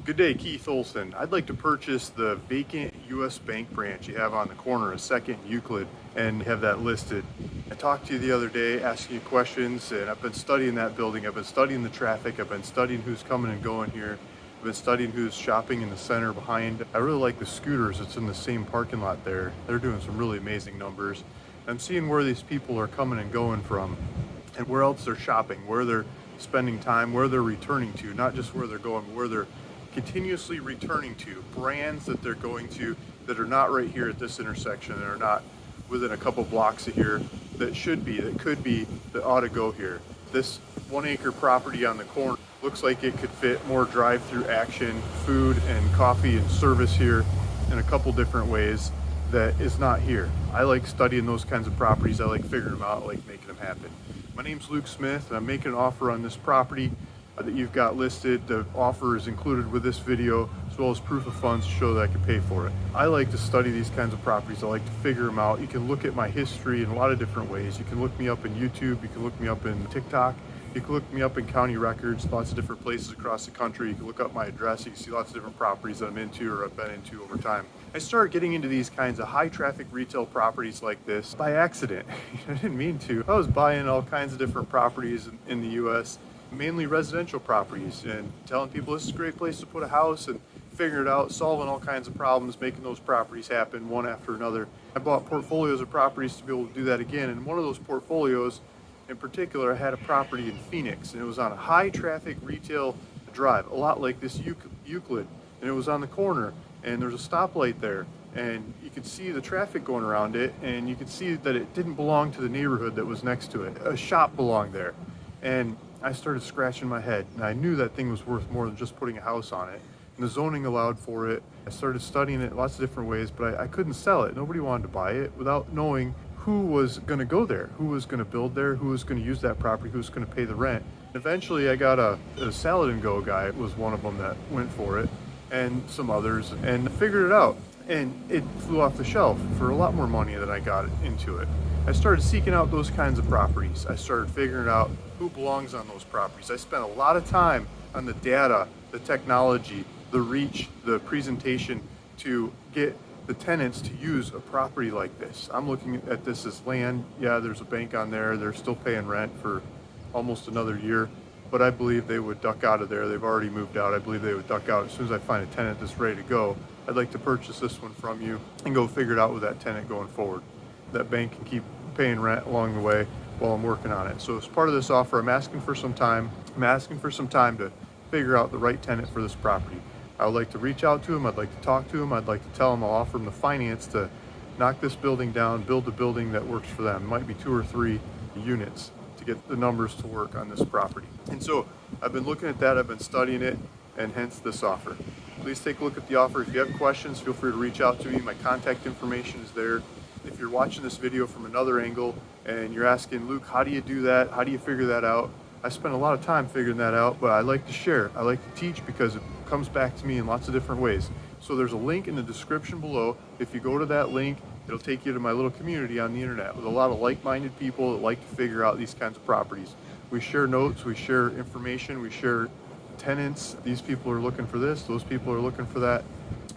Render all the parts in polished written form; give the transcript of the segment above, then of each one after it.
Good day, Keith Olson. I'd like to purchase the vacant U.S. Bank branch you have on the corner of 2nd and Euclid and have that listed. I talked to you the other day asking you questions, and I've been studying that building. I've been studying the traffic. I've been studying who's coming and going here. I've been studying who's shopping in the center behind. I really like the scooters that's in the same parking lot there. They're doing some really amazing numbers. I'm seeing where these people are coming and going from and where else they're shopping, where they're spending time, where they're returning to, not just where they're going, but where they're continuously returning to, brands that they're going to that are not right here at this intersection, that are not within a couple blocks of here, that should be, that could be, that ought to go here. This 1 acre property on the corner looks like it could fit more drive-through action, food and coffee and service here in a couple different ways that is not here. I like studying those kinds of properties. I like figuring them out. I like making them happen. My name's Luke Smith, and I'm making an offer on this property that you've got listed. The offer is included with this video, as well as proof of funds to show that I can pay for it. I like to study these kinds of properties. I like to figure them out. You can look at my history in a lot of different ways. You can look me up in YouTube, you can look me up in TikTok, you can look me up in county records, lots of different places across the country. You can look up my address, you can see lots of different properties that I'm into or I've been into over time. I started getting into these kinds of high traffic retail properties like this by accident. I didn't mean to. I was buying all kinds of different properties in the US, mainly residential properties, and telling people this is a great place to put a house, and figuring it out, solving all kinds of problems, making those properties happen one after another. I bought portfolios of properties to be able to do that again, and one of those portfolios in particular, I had a property in Phoenix, and it was on a high traffic retail drive, a lot like this Euclid, and it was on the corner, and there's a stoplight there, and you could see the traffic going around it, and you could see that it didn't belong to the neighborhood that was next to it. A shop belonged there, and I started scratching my head, and I knew that thing was worth more than just putting a house on it. And the zoning allowed for it. I started studying it lots of different ways, but I couldn't sell it. Nobody wanted to buy it without knowing who was going to go there, who was going to build there, who was going to use that property, who was going to pay the rent. Eventually, I got a Salad and Go guy was one of them that went for it, and some others, and figured it out. And it flew off the shelf for a lot more money than I got into it. I started seeking out those kinds of properties. I started figuring out who belongs on those properties. I spent a lot of time on the data, the technology, the reach, the presentation to get the tenants to use a property like this. I'm looking at this as land. Yeah, there's a bank on there. They're still paying rent for almost another year, but I believe they would duck out of there. They've already moved out. I believe they would duck out as soon as I find a tenant that's ready to go. I'd like to purchase this one from you and go figure it out with that tenant going forward. That bank can keep paying rent along the way while I'm working on it. So as part of this offer, I'm asking for some time. I'm asking for some time to figure out the right tenant for this property. I would like to reach out to him. I'd like to talk to him. I'd like to tell him I'll offer him the finance to knock this building down, build a building that works for them. It might be 2 or 3 units to get the numbers to work on this property. And so I've been looking at that. I've been studying it, and hence this offer. Please take a look at the offer. If you have questions, feel free to reach out to me. My contact information is there. If you're watching this video from another angle and you're asking, Luke, how do you do that? How do you figure that out? I spent a lot of time figuring that out, but I like to share. I like to teach because it comes back to me in lots of different ways. So there's a link in the description below. If you go to that link, it'll take you to my little community on the internet with a lot of like-minded people that like to figure out these kinds of properties. We share notes, we share information, we share tenants. These people are looking for this, those people are looking for that.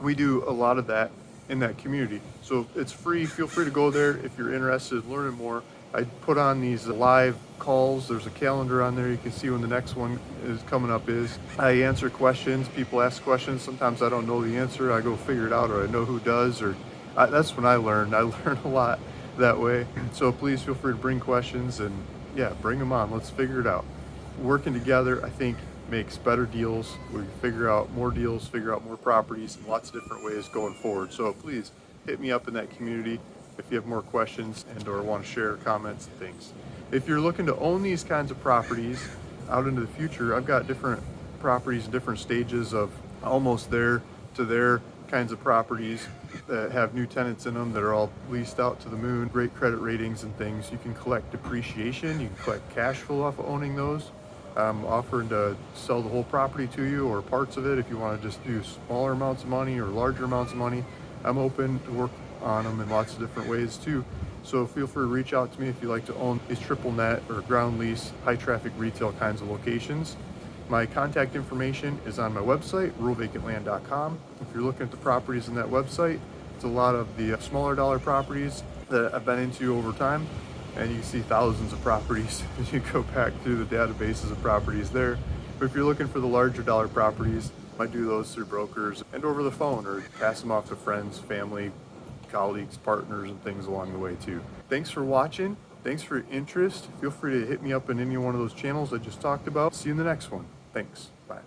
We do a lot of that in that community. So it's free. Feel free to go there if you're interested in learning more. I put on these live calls. There's a calendar on there. You can see when the next one is coming up is. I answer questions. People ask questions. Sometimes I don't know the answer. I go figure it out, or I know who does, or that's when I learn. I learn a lot that way. So please feel free to bring questions, and yeah, bring them on. Let's figure it out. Working together, I think, makes better deals. We figure out more deals, figure out more properties in lots of different ways going forward. So please hit me up in that community if you have more questions and or want to share comments and things. If you're looking to own these kinds of properties out into the future, I've got different properties in different stages of almost there to there kinds of properties that have new tenants in them that are all leased out to the moon, great credit ratings and things. You can collect depreciation, you can collect cash flow off of owning those. I'm offering to sell the whole property to you or parts of it if you want to just do smaller amounts of money or larger amounts of money. I'm open to work on them in lots of different ways too. So feel free to reach out to me if you like to own these triple net or ground lease, high traffic retail kinds of locations. My contact information is on my website, ruralvacantland.com. If you're looking at the properties in that website, it's a lot of the smaller dollar properties that I've been into over time, and you can see thousands of properties as you go back through the databases of properties there. But if you're looking for the larger dollar properties, I do those through brokers and over the phone, or pass them off to friends, family, colleagues, partners, and things along the way too. Thanks for watching. Thanks for your interest. Feel free to hit me up in any one of those channels I just talked about. See you in the next one. Thanks. Bye.